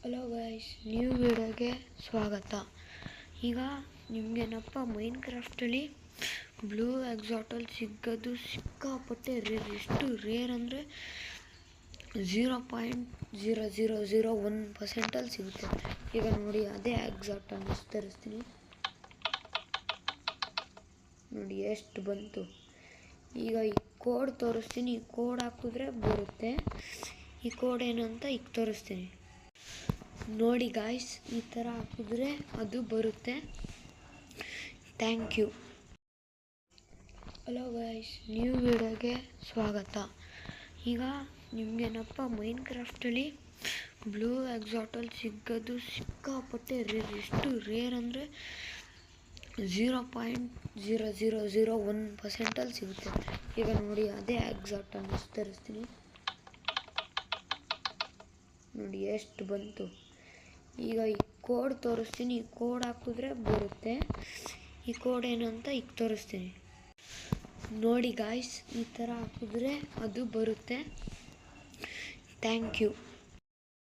Hello guys, new ವಿಡಿಯೋಗೆ ಸ್ವಾಗತ. ಈಗ ನಿಮಗೇನಪ್ಪ ಮೈನ್ಕ್ರಾಫ್ಟಲ್ಲಿ ಬ್ಲೂ ಎಕ್ಸಾಟಲ್ಲಿ ಸಿಗೋದು ಸಿಕ್ಕಾಪಟ್ಟೆ ರೇರ್. ಎಷ್ಟು ರೇರ್ ಅಂದರೆ 0.0001% ಸಿಗುತ್ತೆ. ಈಗ ನೋಡಿ, ಅದೇ ಎಕ್ಸಾಟನ್ನು ತರಿಸ್ತೀನಿ. ನೋಡಿ ಎಷ್ಟು ಬಂತು. ಈಗ ಈ ಕೋಡ್ ತೋರಿಸ್ತೀನಿ. ಈ ಕೋಡ್ ಹಾಕಿದ್ರೆ ಬರುತ್ತೆ. ಈ ಕೋಡ್ ಏನು ಅಂತ ಈಗ ತೋರಿಸ್ತೀನಿ. ನೋಡಿ ಗಾಯ್ಸ್, ಈ ಥರ ಹಾಕಿದ್ರೆ ಅದು ಬರುತ್ತೆ. Thank you. Hello guys, new ವಿಡಿಯೋಗೆ ಸ್ವಾಗತ. ಈಗ ನಿಮಗೇನಪ್ಪ ಮೈನ್ಕ್ರಾಫ್ಟಲ್ಲಿ ಬ್ಲೂ ಎಕ್ಸಾಟಲ್ಲಿ ಸಿಗೋದು ಸಿಕ್ಕಾಪಟ್ಟೆ ರೇರ್. ಎಷ್ಟು ರೇರ್ ಅಂದರೆ 0.0001% ಸಿಗುತ್ತೆ. ಈಗ ನೋಡಿ, ಅದೇ ಎಕ್ಸಾಟನ್ನು ತರಿಸ್ತೀನಿ. ನೋಡಿ ಎಷ್ಟು ಬಂತು. ಈಗ ಈ ಕೋಡ್ ತೋರಿಸ್ತೀನಿ. ಈ ಕೋಡ್ ಹಾಕಿದ್ರೆ ಬರುತ್ತೆ. ಈ ಕೋಡ್ ಏನು ಅಂತ ಈಗ ತೋರಿಸ್ತೀನಿ. ನೋಡಿ ಗಾಯ್ಸ್, ಈ ಥರ ಹಾಕಿದ್ರೆ ಅದು ಬರುತ್ತೆ. Thank you.